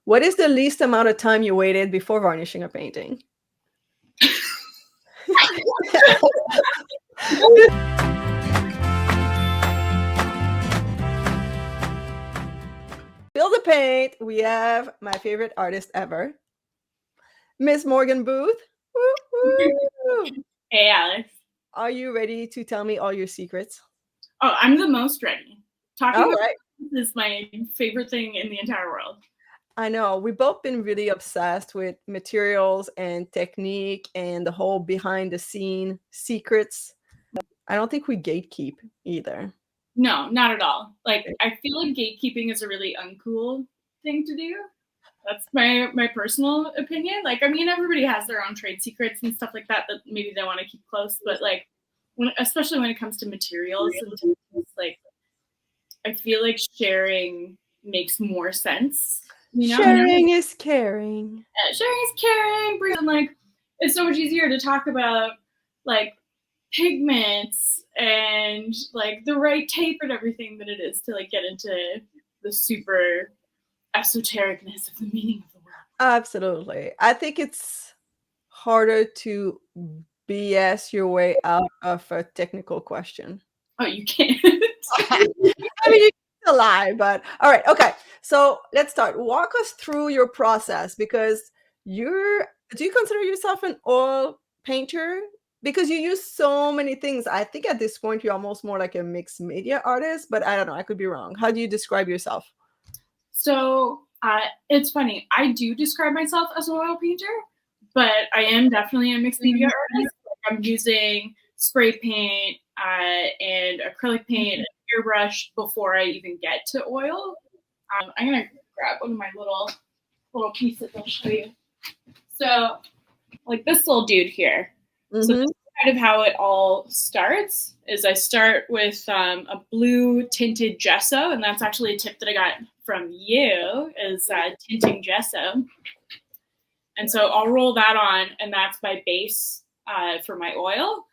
What is the least amount of time you waited before varnishing a painting? Spill the paint. We have my favorite artist ever, Miss Morgan Booth. Woo-hoo. Hey, Alex. Are you ready to tell me all your secrets? Oh, I'm the most ready. Talking All about right. this is my favorite thing in the entire world. I know we've both been really obsessed with materials and technique and the whole behind the scene secrets. I don't think we gatekeep either. No, not at all. Like, I feel like gatekeeping is a really uncool thing to do. That's my personal opinion. Like, I mean, everybody has their own trade secrets and stuff like that maybe they want to keep close. But like, especially when it comes to materials and techniques, like, I feel like sharing makes more sense. You know, Sharing is caring. Sharing is caring. And like, it's so much easier to talk about like pigments and like the right tape and everything than it is to like get into the super esotericness of the meaning of the word. Absolutely. I think it's harder to BS your way out of a technical question. Oh, you can't. I mean, you can lie, but all right. Okay. So let's start. Walk us through your process because do you consider yourself an oil painter? Because you use so many things. I think at this point you're almost more like a mixed media artist, but I don't know. I could be wrong. How do you describe yourself? So it's funny. I do describe myself as an oil painter, but I am definitely a mixed media artist. I'm using spray paint and acrylic paint and airbrush before I even get to oil. I'm gonna grab one of my little pieces. I'll show you. So, like this little dude here. So this is kind of how it all starts. Is I start with a blue tinted gesso, and that's actually a tip that I got from you. Is tinting gesso. And so I'll roll that on, and that's my base for my oil.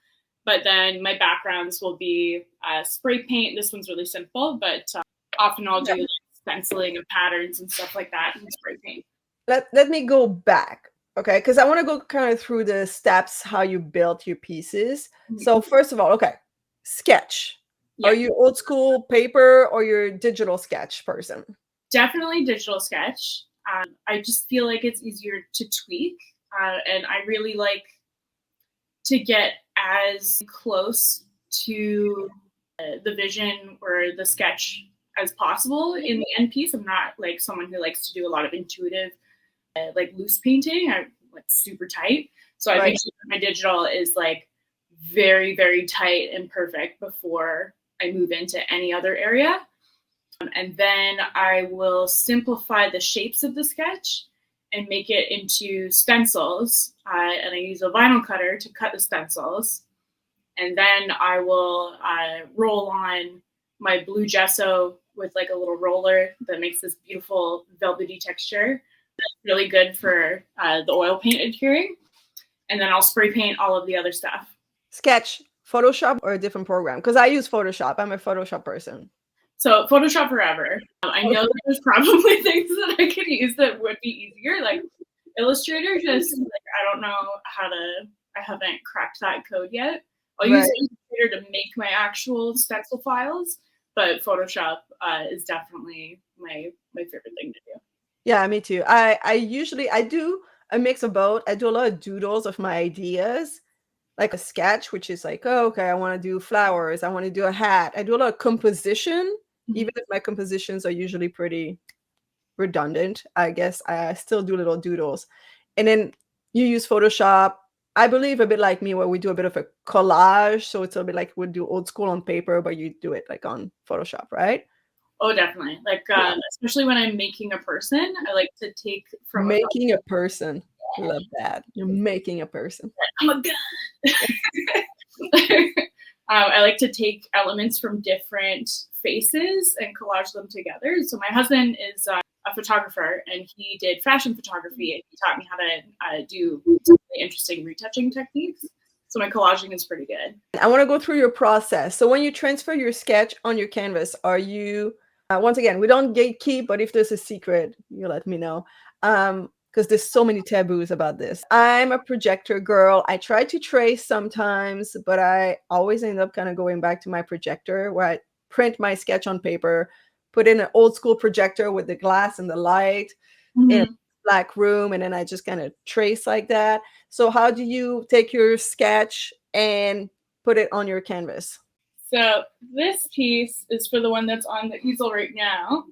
But then my backgrounds will be spray paint. This one's really simple, but often I'll do like stenciling of patterns and stuff like that in spray paint. Let me go back, okay? Because I want to go kind of through the steps how you built your pieces. So first of all, okay, sketch. Yeah. Are you old school paper or you're a digital sketch person? Definitely digital sketch. I just feel like it's easier to tweak, and I really like to get as close to the vision or the sketch as possible in the end piece. I'm not like someone who likes to do a lot of intuitive, like loose painting. I like super tight. So I make sure that my digital is like very, very tight and perfect before I move into any other area. And then I will simplify the shapes of the sketch and make it into stencils. And I use a vinyl cutter to cut the stencils. And then I will roll on my blue gesso with like a little roller that makes this beautiful velvety texture. That's really good for the oil paint adhering. And then I'll spray paint all of the other stuff. Sketch, Photoshop, or a different program? Because I use Photoshop. I'm a Photoshop person. So Photoshop forever. I know that there's probably things that I could use that would be easier. Like Illustrator, just like I don't know how to. I haven't cracked that code yet. I'll use Illustrator to make my actual stencil files, but Photoshop is definitely my favorite thing to do. Yeah, me too. I do a mix of both. I do a lot of doodles of my ideas, like a sketch, which is like, oh, okay, I want to do flowers. I want to do a hat. I do a lot of composition, even if my compositions are usually pretty redundant. I guess I still do little doodles. And then you use Photoshop, I believe a bit like me, where we do a bit of a collage. So it's a bit like we do old school on paper, but you do it like on Photoshop, right? Oh, definitely. Like, especially when I'm making a person, I like to take from making a person. Love that. You're making a person. I'm a god. I like to take elements from different faces and collage them together. So my husband is a photographer, and he did fashion photography, and he taught me how to do really interesting retouching techniques. So my collaging is pretty good. I want to go through your process. So when you transfer your sketch on your canvas, are you Once again, we don't gatekeep, but if there's a secret, you let me know. Because there's so many taboos about this. I'm a projector girl. I try to trace sometimes, but I always end up kind of going back to my projector where I print my sketch on paper, put in an old school projector with the glass and the light in a black room, and then I just kind of trace like that. So how do you take your sketch and put it on your canvas? So this piece is for the one that's on the easel right now.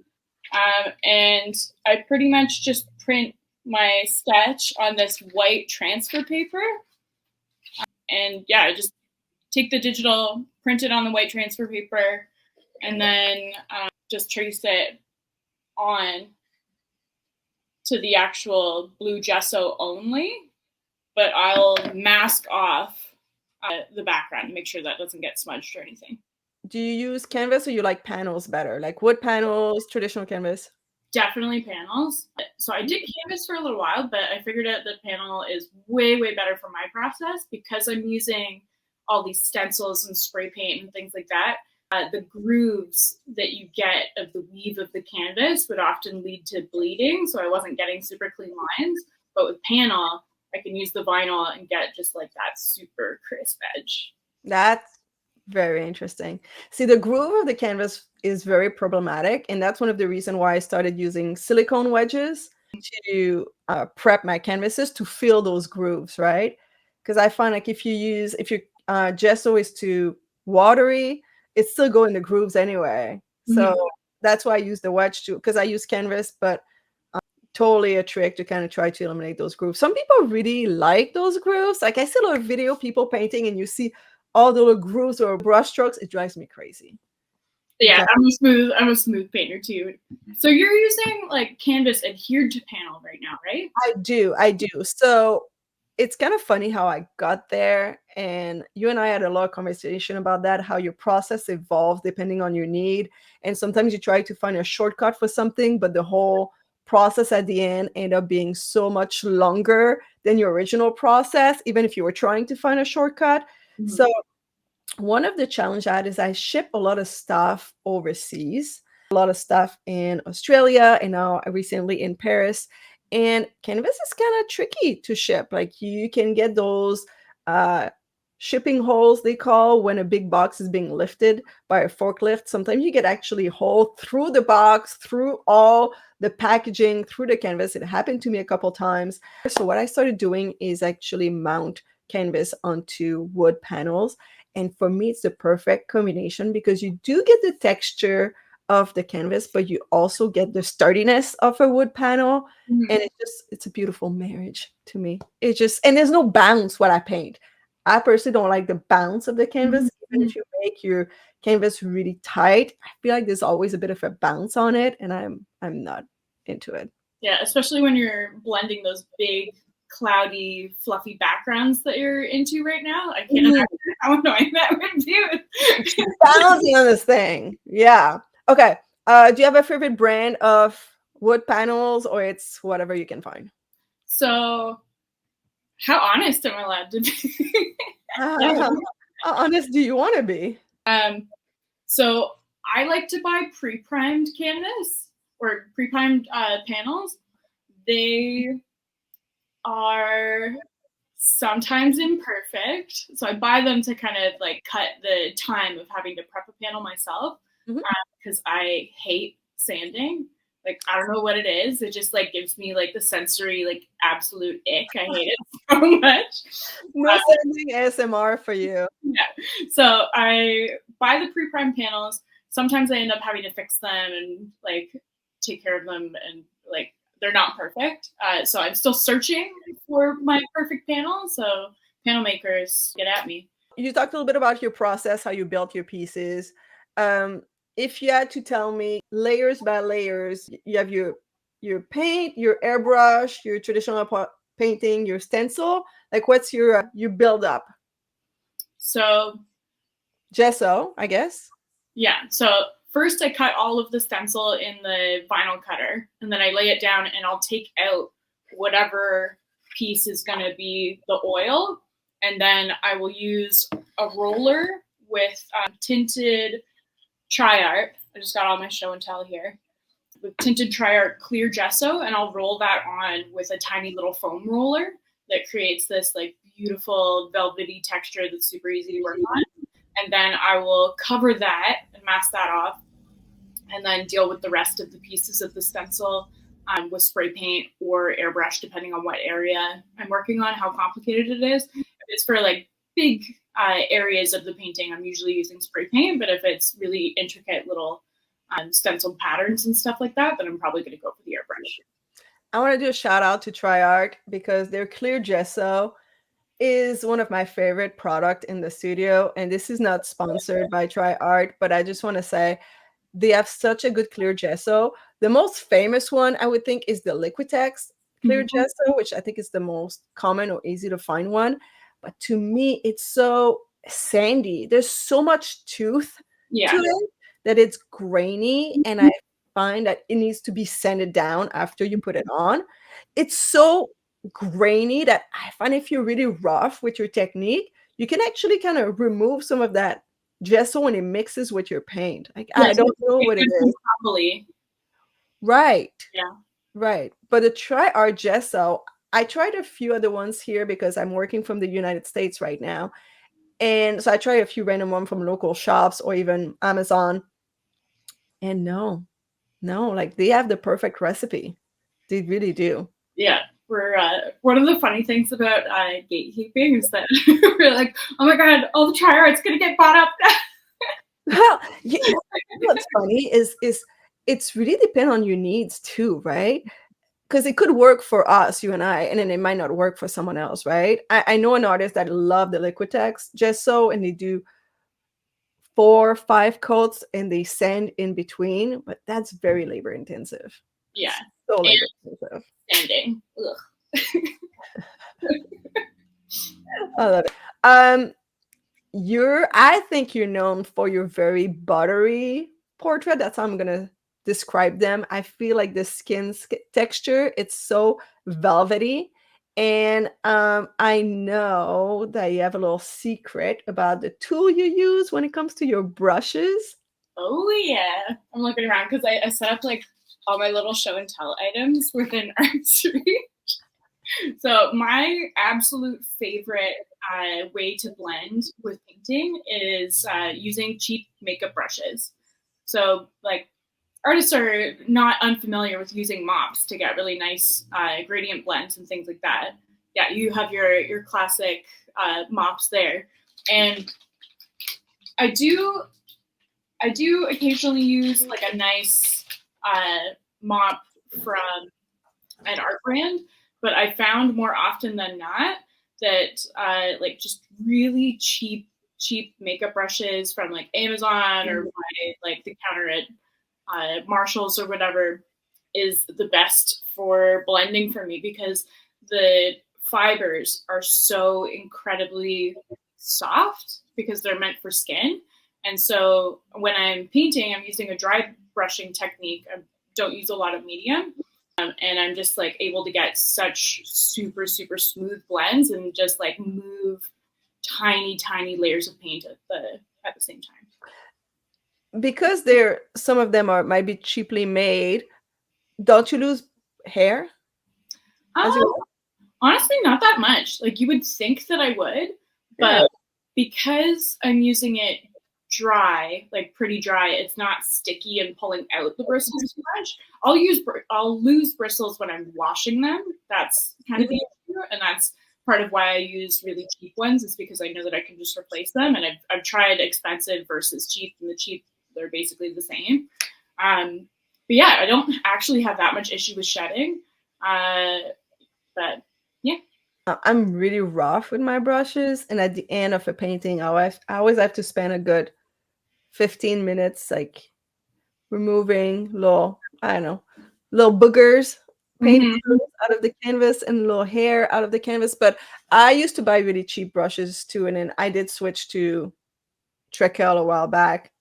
And I pretty much just print my sketch on this white transfer paper. And yeah, I just take the digital, print it on the white transfer paper, and then just trace it on to the actual blue gesso only. But I'll mask off the background to make sure that doesn't get smudged or anything. Do you use canvas or you like panels better? Like wood panels, traditional canvas? Definitely panels. So I did canvas for a little while, but I figured out that panel is way, way better for my process because I'm using all these stencils and spray paint and things like that. The grooves that you get of the weave of the canvas would often lead to bleeding, so I wasn't getting super clean lines. But with panel, I can use the vinyl and get just like that super crisp edge. That's very interesting. See, the groove of the canvas is very problematic, and that's one of the reasons why I started using silicone wedges to prep my canvases to fill those grooves, right? Because I find like if your gesso is too watery, it still go in the grooves anyway. So that's why I use the wedge too, because I use canvas, but totally a trick to kind of try to eliminate those grooves. Some people really like those grooves. Like I see a lot of video people painting and you see all the little grooves or brush strokes. It drives me crazy. Yeah, I'm a smooth painter too. So you're using like canvas adhered to panel right now, right? I do. So it's kind of funny how I got there. And you and I had a lot of conversation about that, how your process evolves depending on your need. And sometimes you try to find a shortcut for something, but the whole process at the end end up being so much longer than your original process, even if you were trying to find a shortcut. So one of the challenge I had is I ship a lot of stuff overseas, a lot of stuff in Australia, and now recently in Paris. And canvas is kind of tricky to ship. Like you can get those uh, shipping holes they call when a big box is being lifted by a forklift. Sometimes you get actually a hole through the box, through all the packaging, through the canvas. It happened to me a couple times. So what I started doing is actually mount canvas onto wood panels. And for me, it's the perfect combination because you do get the texture of the canvas, but you also get the sturdiness of a wood panel. And it's a beautiful marriage to me. And there's no bounce what I paint. I personally don't like the bounce of the canvas. Even if you make your canvas really tight, I feel like there's always a bit of a bounce on it, and I'm not into it. Yeah, especially when you're blending those big, cloudy, fluffy backgrounds that you're into right now. I can't imagine how annoying that would be. Balancing on this thing. Yeah. Okay. Do you have a favorite brand of wood panels, or it's whatever you can find? So, how honest am I allowed to be? How honest do you want to be? So I like to buy pre-primed canvas or pre-primed panels. They are sometimes imperfect, so I buy them to kind of like cut the time of having to prep a panel myself because I hate sanding. Like I don't know what it is. It just like gives me like the sensory like absolute ick. I hate it so much. No sending ASMR for you. Yeah. So I buy the pre-primed panels. Sometimes I end up having to fix them and like take care of them, and like they're not perfect. So I'm still searching for my perfect panel. So panel makers, get at me. You talked a little bit about your process, how you built your pieces. If you had to tell me layers by layers, you have your paint, your airbrush, your traditional painting, your stencil. Like, what's your build up? So Gesso, I guess. yeah. So first I cut all of the stencil in the vinyl cutter, and then I lay it down, and I'll take out whatever piece is going to be the oil, and then I will use a roller with tinted tri-art I just got all my show and tell here with tinted Triart clear gesso, and I'll roll that on with a tiny little foam roller that creates this like beautiful velvety texture that's super easy to work on. And then I will cover that and mask that off, and then deal with the rest of the pieces of the stencil with spray paint or airbrush, depending on what area I'm working on, how complicated it is. If it's for like big areas of the painting, I'm usually using spray paint, but if it's really intricate little stenciled patterns and stuff like that, then I'm probably going to go for the airbrush. I want to do a shout out to Triart because their clear gesso is one of my favorite product in the studio. And this is not sponsored by Triart, but I just want to say they have such a good clear gesso. The most famous one I would think is the Liquitex clear gesso, which I think is the most common or easy to find one. But to me, it's so sandy. There's so much tooth to it that it's grainy, and I find that it needs to be sanded down after you put it on. It's so grainy that I find if you're really rough with your technique, you can actually kind of remove some of that gesso when it mixes with your paint. Like, I don't know what it is. Probably. Right. Yeah. Right. But the Triart gesso, I tried a few other ones here because I'm working from the United States right now. And so I tried a few random ones from local shops or even Amazon. And no, like they have the perfect recipe. They really do. Yeah. We're one of the funny things about gatekeeping is that we're like, oh my god, all the Triart's gonna get bought up. Well, what's funny is it's really depend on your needs too, right? Because it could work for us, you and I, and then it might not work for someone else, right? I know an artist that love the Liquitex gesso, and they do 4 or 5 coats and they sand in between, but that's very labor intensive. Yeah. So labor intensive. Sanding. Ugh. I love it. I think you're known for your very buttery portrait. That's how I'm gonna describe them. I feel like the skin texture, it's so velvety. And I know that you have a little secret about the tool you use when it comes to your brushes. Oh yeah. I'm looking around because I set up like all my little show and tell items within Artsy. So my absolute favorite way to blend with painting is using cheap makeup brushes. So like artists are not unfamiliar with using mops to get really nice gradient blends and things like that. Yeah, you have your classic mops there. And I do occasionally use like a nice mop from an art brand, but I found more often than not that like just really cheap makeup brushes from like Amazon or like the counter at Marshall's or whatever is the best for blending for me, because the fibers are so incredibly soft because they're meant for skin. And so when I'm painting, I'm using a dry brushing technique. I don't use a lot of medium. And I'm just like able to get such super smooth blends and just like move tiny layers of paint at the same time. Because some of them might be cheaply made, don't you lose hair? Honestly, not that much. Like you would think that I would, but because I'm using it dry, like pretty dry, it's not sticky and pulling out the bristles too much. I'll lose bristles when I'm washing them. That's kind of the issue, and that's part of why I use really cheap ones, is because I know that I can just replace them. And I've tried expensive versus cheap, and the cheap, they're basically the same. But yeah, I don't actually have that much issue with shedding. But yeah. I'm really rough with my brushes, and at the end of a painting, I always have to spend a good 15 minutes like removing little boogers, paint out of the canvas, and little hair out of the canvas. But I used to buy really cheap brushes too, and then I did switch to Trekell a while back.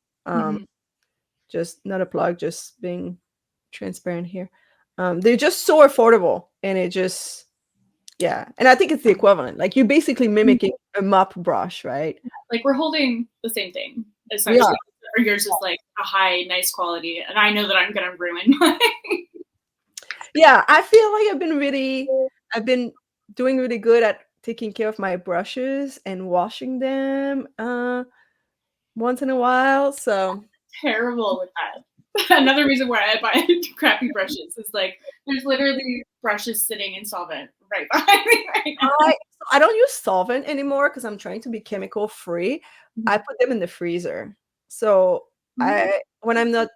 Just not a plug, just being transparent here. They're just so affordable, and it just and I think it's the equivalent. Like you're basically mimicking a mop brush, right? Like we're holding the same thing essentially. or yours is like a high, nice quality, and I know that I'm gonna ruin mine. Yeah, I feel like I've been doing really good at taking care of my brushes and washing them once in a while. So Terrible with that. Another reason why I buy crappy brushes is like there's literally brushes sitting in solvent right behind me right now. I don't use solvent anymore because I'm trying to be chemical free. I put them in the freezer. So I when I'm not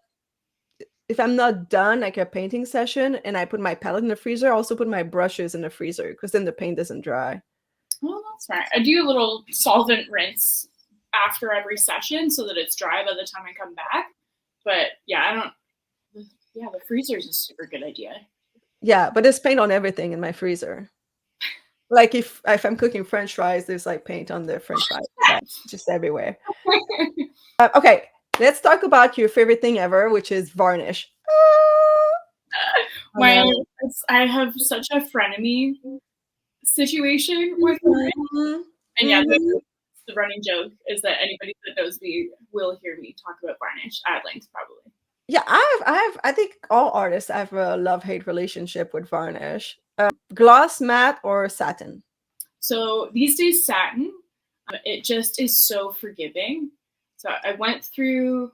if I'm not done like a painting session and I put my palette in the freezer, I also put my brushes in the freezer because then the paint doesn't dry. Well, that's right. I do a little solvent rinse after every session so that it's dry by the time I come back. But yeah, I don't. Yeah, the freezer is a super good idea. Yeah, but there's paint on everything in my freezer. Like if I'm cooking French fries, there's like paint on the French fries, just everywhere. Okay, let's talk about your favorite thing ever, which is varnish. I have such a frenemy situation with varnish. And yeah, the running joke is that anybody that knows me will hear me talk about varnish at length, probably. Yeah, I think all artists have a love-hate relationship with varnish. Gloss, matte, or satin? So these days, satin. It just is so forgiving. So I went through.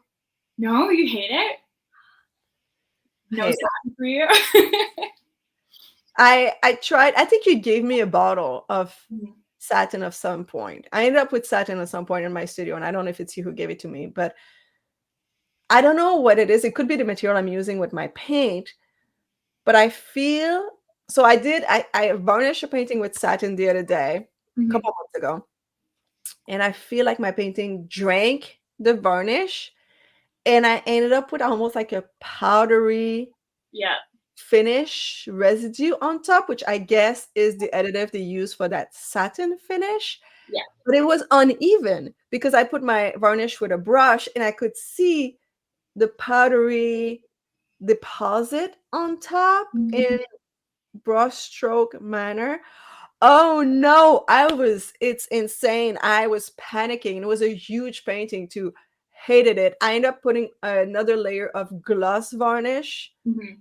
No, you hate it. No satin for you. I tried. I think you gave me a bottle of satin at some point. I ended up with satin at some point in my studio, and I don't know if it's you who gave it to me, but I don't know what it is. It could be the material I'm using with my paint, but I feel so. I varnished a painting with satin the other day, a couple months ago, and I feel like my painting drank the varnish, and I ended up with almost like a powdery finish residue on top, which I guess is the additive they use for that satin finish. Yeah. But it was uneven because I put my varnish with a brush and I could see the powdery deposit on top in brush stroke manner. Oh no, it's insane. I was panicking. It was a huge painting too. Hated it. I ended up putting another layer of gloss varnish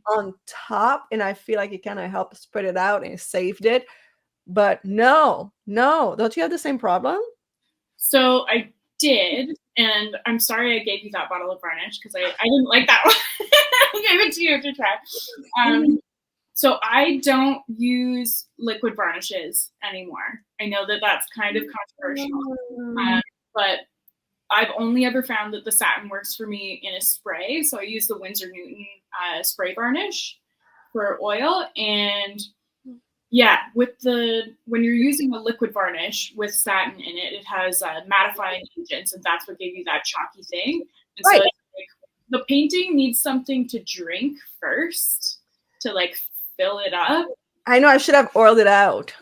on top, and I feel like it kind of helped spread it out and saved it. But no, don't you have the same problem? So I did, and I'm sorry I gave you that bottle of varnish because I didn't like that one. I gave it to you to try. So I don't use liquid varnishes anymore. I know that that's kind of controversial, but I've only ever found that the satin works for me in a spray. So I use the Winsor Newton spray varnish for oil. And yeah, when you're using a liquid varnish with satin in it, it has mattifying agents, and that's what gave you that chalky thing. And so the painting needs something to drink first to like fill it up. I know I should have oiled it out.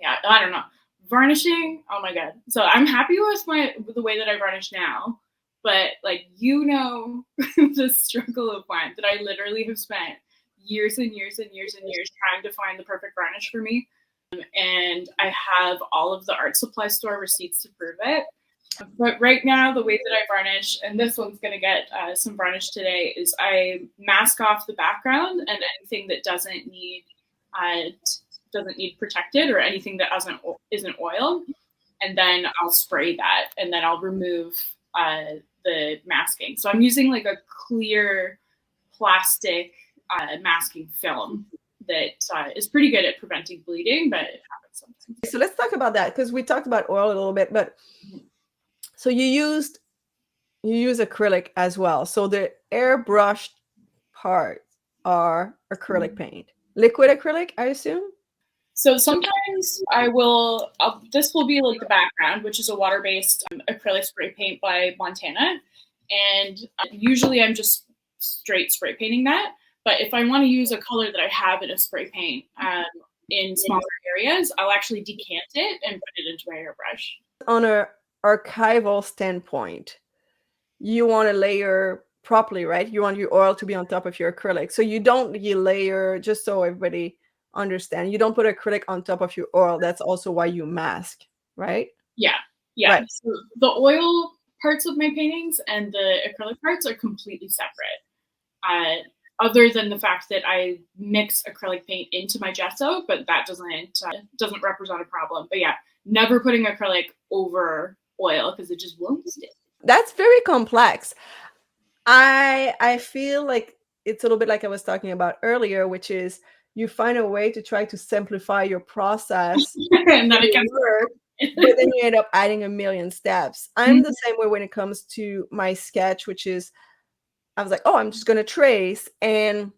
Yeah, I don't know. Varnishing, oh my god. So I'm happy with the way that I varnish now, but like the struggle of mine that I literally have spent years and years and years and years trying to find the perfect varnish for me. And I have all of the art supply store receipts to prove it. But right now, the way that I varnish, and this one's going to get some varnish today, is I mask off the background and anything that doesn't need protected or anything that isn't oil, and then I'll spray that, and then I'll remove the masking. So I'm using like a clear plastic masking film that is pretty good at preventing bleeding, but it happens sometimes. So let's talk about that because we talked about oil a little bit, but so you use acrylic as well. So the airbrushed parts are acrylic paint, liquid acrylic, I assume. So sometimes this will be like the background, which is a water-based acrylic spray paint by Montana. And usually I'm just straight spray painting that. But if I want to use a color that I have in a spray paint in smaller areas, I'll actually decant it and put it into my airbrush. On an archival standpoint, you want to layer properly, right? You want your oil to be on top of your acrylic. So you layer, just so everybody understand, you don't put acrylic on top of your oil. That's also why you mask, right? Yeah. Right. So the oil parts of my paintings and the acrylic parts are completely separate. Other than the fact that I mix acrylic paint into my gesso, but that doesn't represent a problem. But yeah, never putting acrylic over oil because it just won't stick. That's very complex. I feel like it's a little bit like I was talking about earlier, which is you find a way to try to simplify your process And then it work, but then you end up adding a million steps. I'm the same way when it comes to my sketch, which is I was like, oh, I'm just going to trace and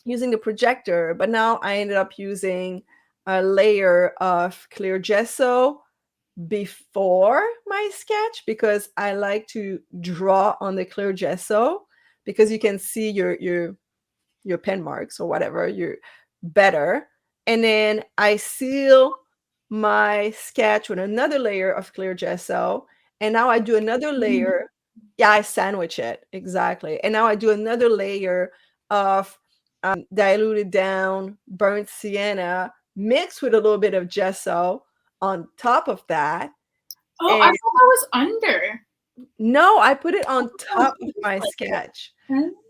using the projector, but now I ended up using a layer of clear gesso before my sketch because I like to draw on the clear gesso because you can see your pen marks or whatever you're better. And then I seal my sketch with another layer of clear gesso. And now I do another layer. Yeah, I sandwich it. Exactly. And now I do another layer of diluted down burnt sienna mixed with a little bit of gesso on top of that. Oh, I thought that was under. No, I put it on top of my sketch.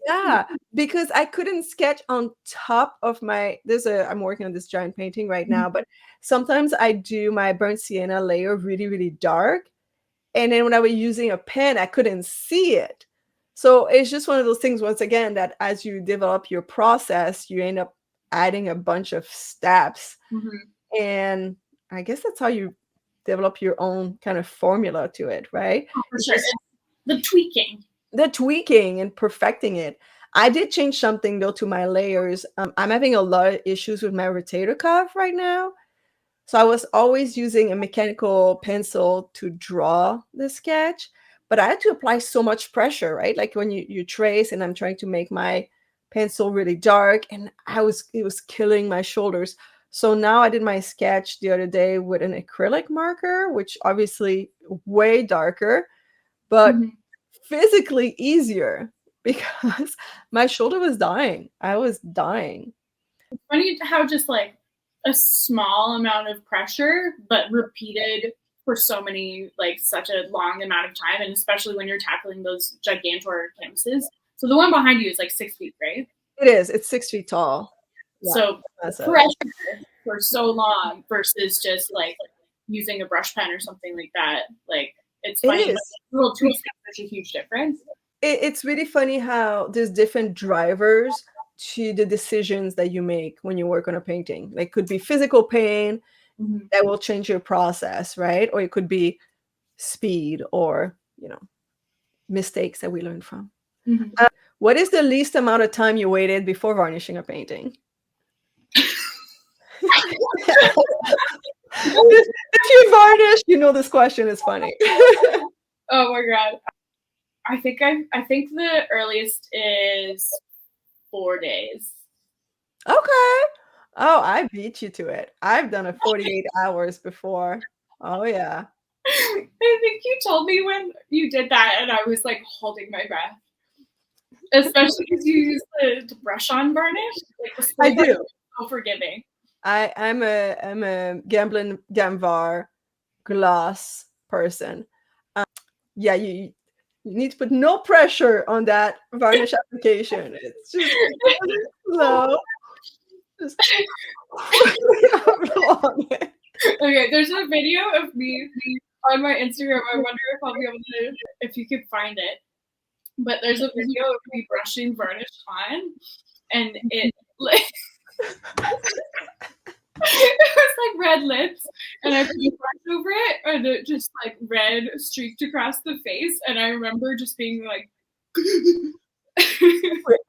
Yeah, because I couldn't sketch on top of my I'm working on this giant painting right now, but sometimes I do my burnt sienna layer really, really dark. And then when I was using a pen, I couldn't see it. So it's just one of those things, once again, that as you develop your process, you end up adding a bunch of steps. And I guess that's how you develop your own kind of formula to it, right? Oh, for sure. The tweaking and perfecting it. I did change something though to my layers. I'm having a lot of issues with my rotator cuff right now. So I was always using a mechanical pencil to draw the sketch, but I had to apply so much pressure, right? Like when you trace and I'm trying to make my pencil really dark and it was killing my shoulders. So now I did my sketch the other day with an acrylic marker, which obviously way darker, but physically easier because my shoulder was dying. I was dying. It's funny how just like a small amount of pressure, but repeated for such a long amount of time, and especially when you're tackling those gigantor canvases. So the one behind you is like 6 feet, right? It is. It's 6 feet tall. Yeah, so pressure for so long versus just like using a brush pen or something like that. Like it's funny, little tweaks make such a huge difference. It's really funny how there's different drivers to the decisions that you make when you work on a painting. Like could be physical pain that will change your process, right? Or it could be speed or, mistakes that we learn from. What is the least amount of time you waited before varnishing a painting? If you varnish, this question is funny. Oh my God. I think the earliest is 4 days. Okay. Oh, I beat you to it. I've done a 48 hours before. Oh yeah. I think you told me when you did that and I was like holding my breath. Especially because you use the brush on varnish. Like I do. So forgiving. I'm a Gamvar gloss person. Yeah, you need to put no pressure on that varnish application. It's just slow. Just Okay, there's a video of me on my Instagram. I wonder if I'll be able to, if you could find it. But there's a video of me brushing varnish on, and it like it was like red lips, and I put a brush over it, and it just like red streaked across the face. And I remember just being like, we've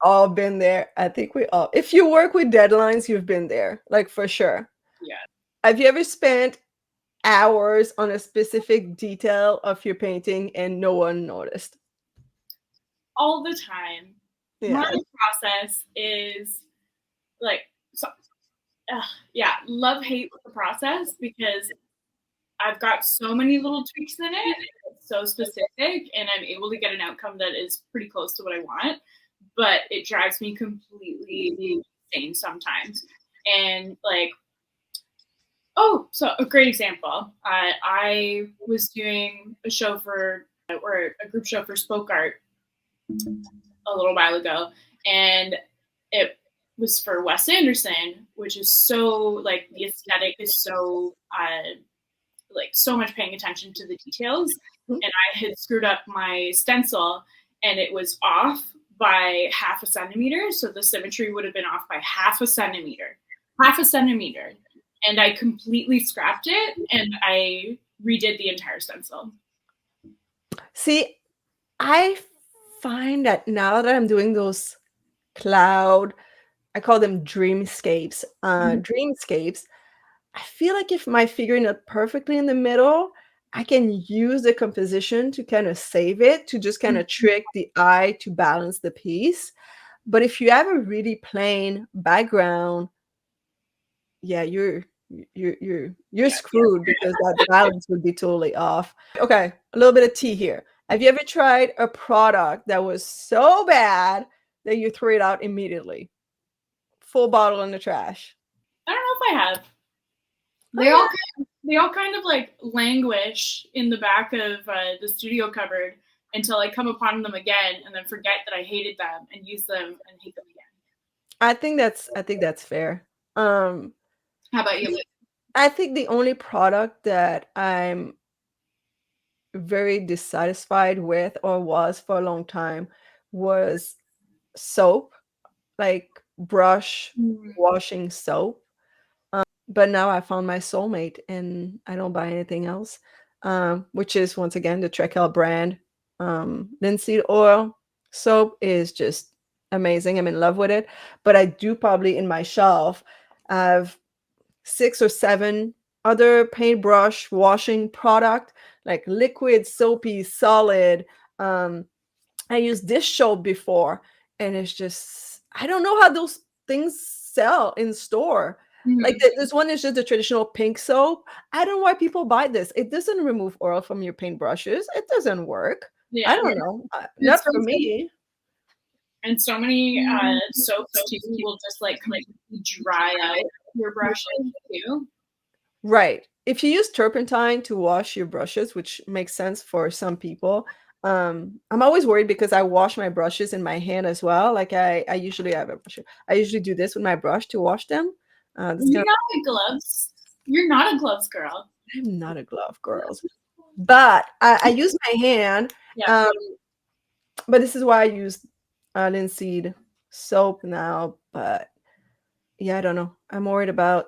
all been there. I think if you work with deadlines, you've been there, like for sure. Yeah. Have you ever spent hours on a specific detail of your painting and no one noticed? All the time. Yeah. My process is like, love-hate with the process because I've got so many little tweaks in it. It's so specific, and I'm able to get an outcome that is pretty close to what I want, but it drives me completely insane sometimes. And like, so a great example. I was doing a show for or a group show for Spoke Art a little while ago, and it was for Wes Anderson, which is so like the aesthetic is so like so much paying attention to the details. And I had screwed up my stencil, and it was off by half a centimeter, so the symmetry would have been off by half a centimeter, and I completely scrapped it, and I redid the entire stencil. See, I find that now that I'm doing those cloud, I call them dreamscapes. Dreamscapes. I feel like if my figuring it perfectly in the middle, I can use the composition to kind of save it, to just kind of trick the eye to balance the piece. But if you have a really plain background, yeah, you're screwed because that balance would be totally off. Okay, a little bit of tea here. Have you ever tried a product that was so bad that you threw it out immediately? Full bottle in the trash. I don't know if I have. They all kind of like languish in the back of the studio cupboard until I come upon them again and then forget that I hated them and use them and hate them again. I think that's fair. How about you? I think the only product that I'm very dissatisfied with, or was for a long time, was soap, like brush washing soap. But now I found my soulmate and I don't buy anything else, which is once again the Trekell brand. Linseed oil soap is just amazing. I'm in love with it. But I do probably in my shelf have 6 or 7 other paintbrush washing product, like liquid, soapy, solid. I used dish soap before, and it's just, I don't know how those things sell in store. Like this one is just the traditional pink soap. I don't know why people buy this. It doesn't remove oil from your paintbrushes. It doesn't work. I don't know. Not for me. And so many soaps too will just like completely dry out your brushes too. Right. If you use turpentine to wash your brushes, which makes sense for some people, I'm always worried because I wash my brushes in my hand as well. Like I usually have a brush. I usually do this with my brush to wash them. You're not a gloves. You're not a gloves girl. I'm not a glove girl, but I use my hand. Yeah. But this is why I use linseed soap now. But yeah, I don't know. I'm worried about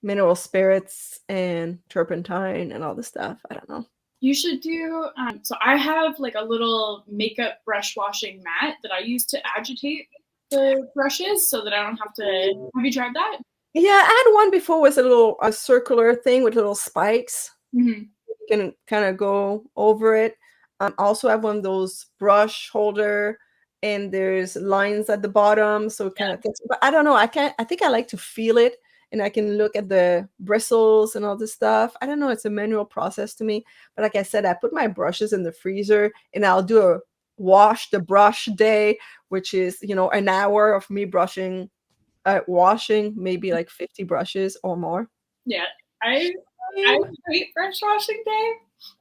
mineral spirits and turpentine and all this stuff. I don't know. You should do, so I have like a little makeup brush washing mat that I use to agitate the brushes so that I don't have to, have you tried that? Yeah, I had one before with a circular thing with little spikes. You can kind of go over it. Also have one of those brush holder, and there's lines at the bottom, so it kind of things. But I don't know. I think I like to feel it, and I can look at the bristles and all this stuff. I don't know. It's a manual process to me. But like I said, I put my brushes in the freezer, and I'll do a wash the brush day, which is an hour of me brushing. Washing maybe like 50 brushes or more. Yeah, I hate brush washing day.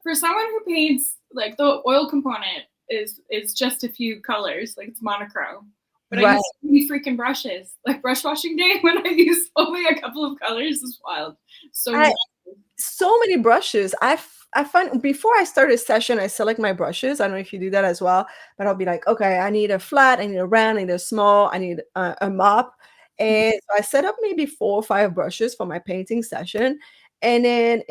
For someone who paints, like the oil component is just a few colors, like it's monochrome. But I use so many freaking brushes. Like brush washing day when I use only a couple of colors is wild. So many brushes. I find before I start a session, I select my brushes. I don't know if you do that as well, but I'll be like, okay, I need a flat, I need a round, I need a small, I need a mop. And so I set up maybe 4 or 5 brushes for my painting session. And then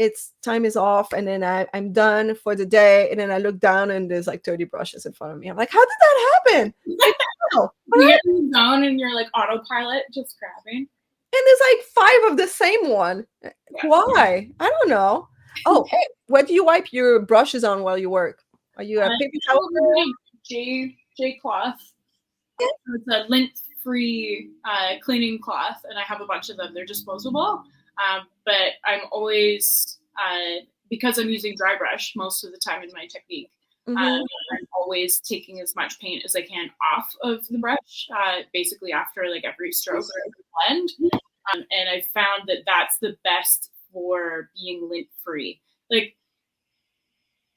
time is off, and then I'm done for the day. And then I look down and there's like 30 brushes in front of me. I'm like, how did that happen? You get in the zone and you're like autopilot, just grabbing. And there's like 5 of the same one. Yeah. Why? I don't know. Oh, hey, what do you wipe your brushes on while you work? Are you a paper towel? J cloth. It's a lint-free cleaning cloth, and I have a bunch of them. They're disposable, but I'm always because I'm using dry brush most of the time in my technique. I'm always taking as much paint as I can off of the brush, basically after like every stroke or every blend. And I found that that's the best for being lint free. Like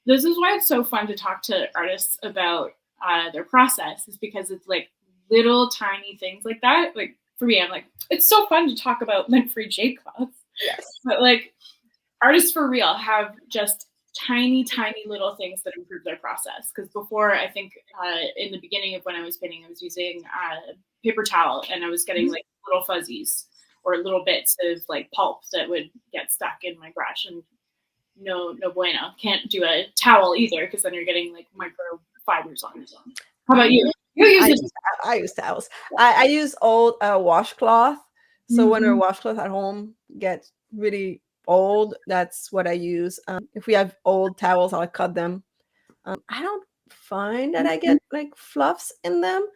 This is why it's so fun to talk to artists about their process, is because it's like little tiny things like that. Like for me, I'm like, it's so fun to talk about lint-free jade cloths. Yes. But like artists for real have just tiny, tiny little things that improve their process. Because before, I think in the beginning of when I was painting, I was using paper towel, and I was getting like little fuzzies or little bits of like pulp that would get stuck in my brush, and no bueno. Can't do a towel either, because then you're getting like microfibers on it. How about you? You use it. I use towels. I use old washcloth. So when our washcloth at home gets really old, that's what I use. If we have old towels, I'll cut them. I don't find that I get like fluffs in them.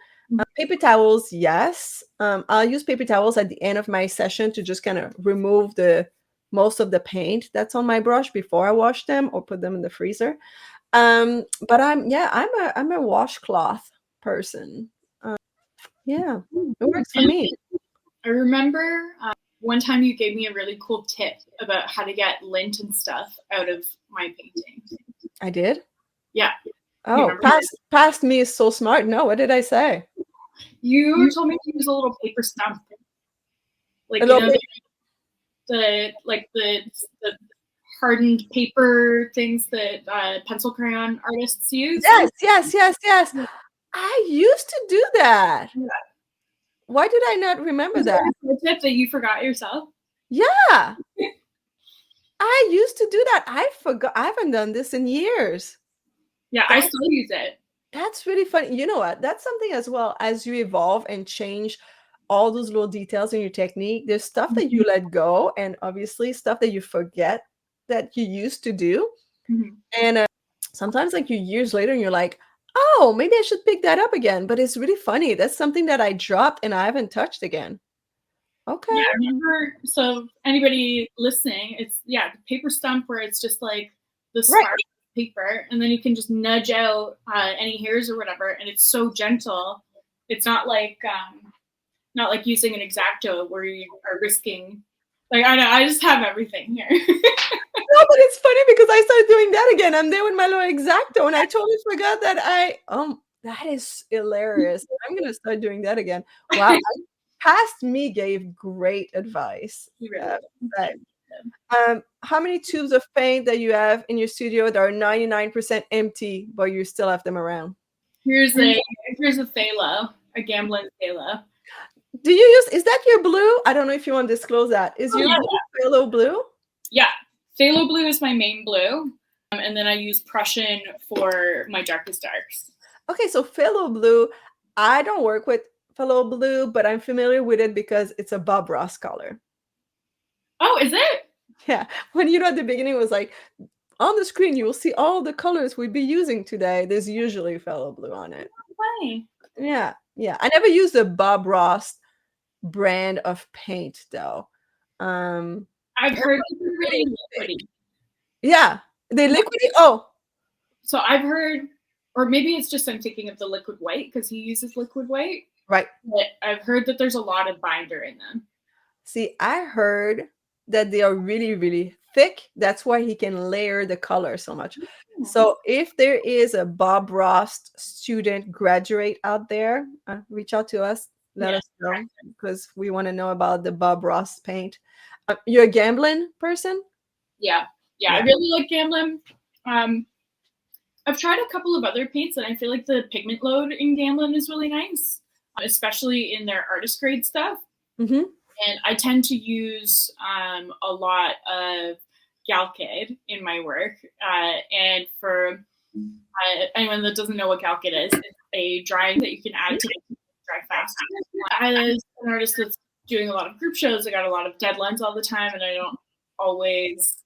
Paper towels, yes. I'll use paper towels at the end of my session to just kind of remove the most of the paint that's on my brush before I wash them or put them in the freezer. But I'm a washcloth person. Yeah, it works for me. I remember one time you gave me a really cool tip about how to get lint and stuff out of my painting. I did. Yeah. Oh, past me is so smart. No, what did I say? You told me to use a little paper stump, like the hardened paper things that pencil crayon artists use. Yes. I used to do that. Yeah. Why did I not remember that? A tip that you forgot yourself? Yeah. I used to do that. I forgot. I haven't done this in years. Yeah, I still use it. That's really funny. You know what? That's something as well, as you evolve and change all those little details in your technique. There's stuff that you let go, and obviously stuff that you forget that you used to do. And sometimes like years later and you're like, oh, maybe I should pick that up again. But it's really funny. That's something that I dropped and I haven't touched again. Okay. Yeah, I remember. So anybody listening, it's the paper stump, where it's just like the spark of paper, and then you can just nudge out any hairs or whatever, and it's so gentle. It's not like using an X-Acto where you are risking. Like I just have everything here. No, but it's funny because I started doing that again. I'm there with my little X-Acto, and I totally forgot that that is hilarious. I'm gonna start doing that again. Wow. Past me gave great advice. Right. How many tubes of paint that you have in your studio that are 99% empty, but you still have them around? Here's a phthalo, a Gamblin phthalo. Do you use? Is that your blue? I don't know if you want to disclose that. Is your phthalo blue? Yeah, phthalo blue is my main blue, and then I use Prussian for my darkest darks. Okay, so phthalo blue. I don't work with phthalo blue, but I'm familiar with it because it's a Bob Ross color. Oh, is it? Yeah. When at the beginning it was like, on the screen you will see all the colors we'd be using today. There's usually phthalo blue on it. Why? Yeah. I never used the Bob Ross brand of paint though. I've heard it's really liquidy. Yeah, they liquidy. Oh, so I've heard, or maybe it's just I'm thinking of the liquid white because he uses liquid white. Right. But I've heard that there's a lot of binder in them. See, I heard that they are really, really thick. That's why he can layer the color so much. So if there is a Bob Ross student graduate out there, reach out to us. Let us know, because we want to know about the Bob Ross paint. You're a Gamblin person? Yeah. I really like Gamblin. I've tried a couple of other paints, and I feel like the pigment load in Gamblin is really nice, especially in their artist grade stuff. And I tend to use a lot of Galkid in my work. And for anyone that doesn't know what Galkid is, it's a drying that you can add to dry fast. As an artist that's doing a lot of group shows, I got a lot of deadlines all the time, and I don't always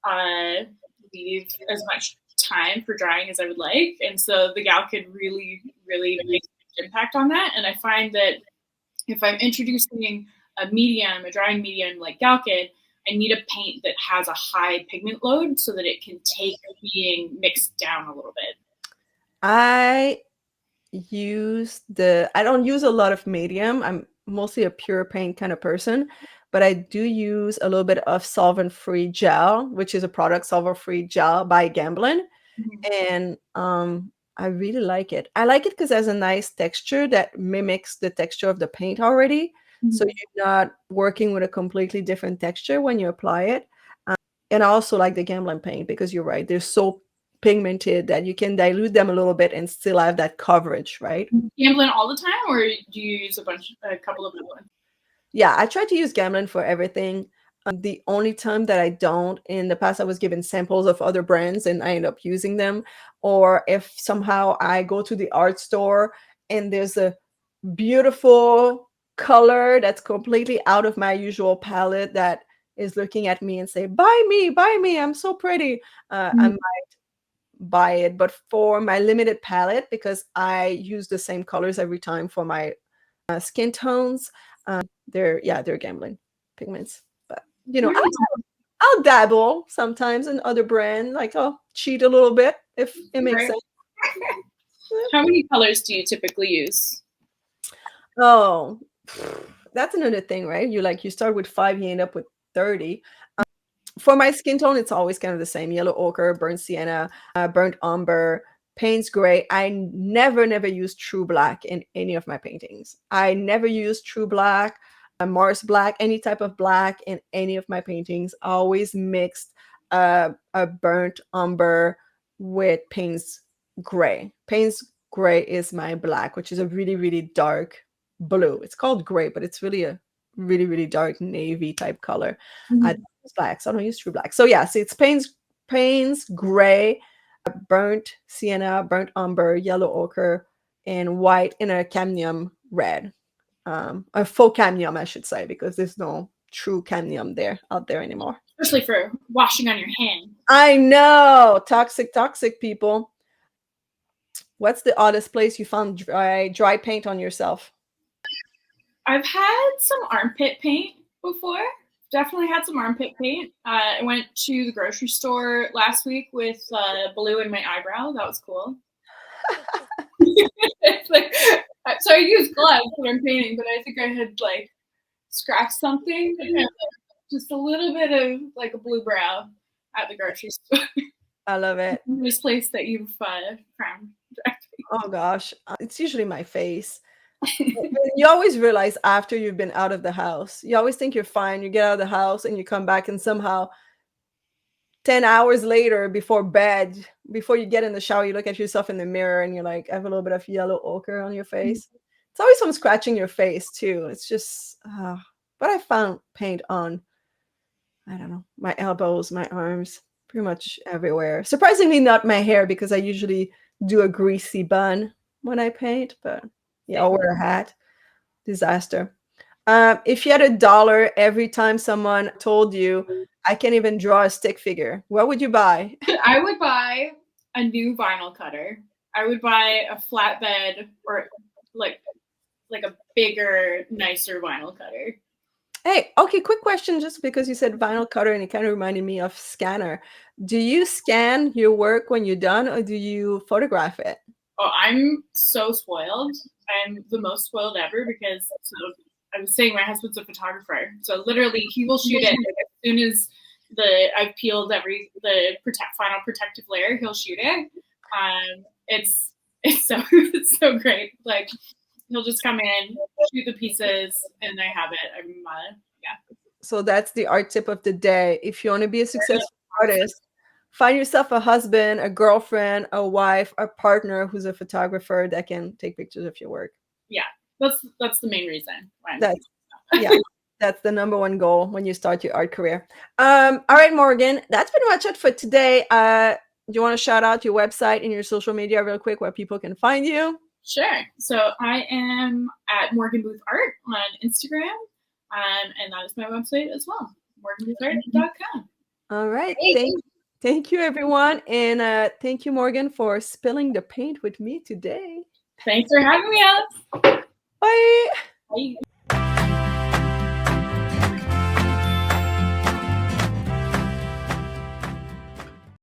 leave as much time for drying as I would like. And so the Galkid really, really makes an impact on that. And I find that if I'm introducing a drying medium like Galkid, I need a paint that has a high pigment load so that it can take being mixed down a little bit. I don't use a lot of medium. I'm mostly a pure paint kind of person, but I do use a little bit of solvent-free gel, which is a product, solvent-free gel by Gamblin. and I really like it. I like it because it has a nice texture that mimics the texture of the paint already. So you're not working with a completely different texture when you apply it. And I also like the Gamblin paint because you're right, they're so pigmented that you can dilute them a little bit and still have that coverage, right? Gamblin all the time, or do you use a couple of other ones? Yeah, I try to use Gamblin for everything. The only time that I don't, in the past, I was given samples of other brands and I end up using them. Or if somehow I go to the art store and there's a beautiful color that's completely out of my usual palette that is looking at me and say, buy me, I'm so pretty. I might buy it. But for my limited palette, because I use the same colors every time for my skin tones, they're gambling pigments. But I'll dabble sometimes in other brands, like I'll cheat a little bit if it makes sense. How many colors do you typically use? Oh, that's another thing, right? You start with 5, you end up with 30. For my skin tone, it's always kind of the same: yellow ochre, burnt sienna, burnt umber, Payne's gray. I never use true black in any of my paintings. I never use true black, Mars black, any type of black in any of my paintings. I always mixed a burnt umber with Payne's gray. Payne's gray is my black, which is a really dark blue. It's called gray, but it's really a really dark navy type color. I don't use black, so I don't use true black. So yeah, see, it's Payne's gray, burnt sienna, burnt umber, yellow ochre, and white in a cadmium red. A faux cadmium, I should say, because there's no true cadmium out there anymore. Especially for washing on your hand. I know, toxic people. What's the oddest place you found dry paint on yourself? I've had some armpit paint before. Definitely had some armpit paint. I went to the grocery store last week with blue in my eyebrow. That was cool. So I used gloves when I'm painting, but I think I had scratched something. Just a little bit of a blue brow at the grocery store. I love it. This place that you've found. Oh gosh, it's usually my face. You always realize after you've been out of the house, you always think you're fine. You get out of the house and you come back, and somehow 10 hours later, before bed, before you get in the shower, you look at yourself in the mirror and you're like, I have a little bit of yellow ochre on your face. It's always from scratching your face too. It's just, but I found paint on, I don't know, my elbows, my arms, pretty much everywhere. Surprisingly, not my hair, because I usually do a greasy bun when I paint, but yeah, I'll wear a hat. Disaster. If you had $1 every time someone told you, I can't even draw a stick figure, what would you buy? I would buy a new vinyl cutter. I would buy a flatbed, or like a bigger, nicer vinyl cutter. Hey, okay, quick question, just because you said vinyl cutter and it kind of reminded me of scanner. Do you scan your work when you're done, or do you photograph it? Oh, I'm so spoiled. I'm the most spoiled ever, because I was saying my husband's a photographer. So literally he will shoot it as soon as I've peeled the final protective layer, he'll shoot it. It's so great. He'll just come in, shoot the pieces, and I have it. Yeah. So that's the art tip of the day. If you want to be a successful artist, find yourself a husband, a girlfriend, a wife, a partner who's a photographer that can take pictures of your work. Yeah, that's the main reason. That's the number one goal when you start your art career. All right, Morgan, that's pretty much it for today. Do you want to shout out your website and your social media real quick, where people can find you? Sure. So I am at Morgan Booth Art on Instagram, and that is my website as well, morganboothart.com. All right. Thank you, everyone. And thank you, Morgan, for spilling the paint with me today. Thanks for having me, Alex. Bye. Bye.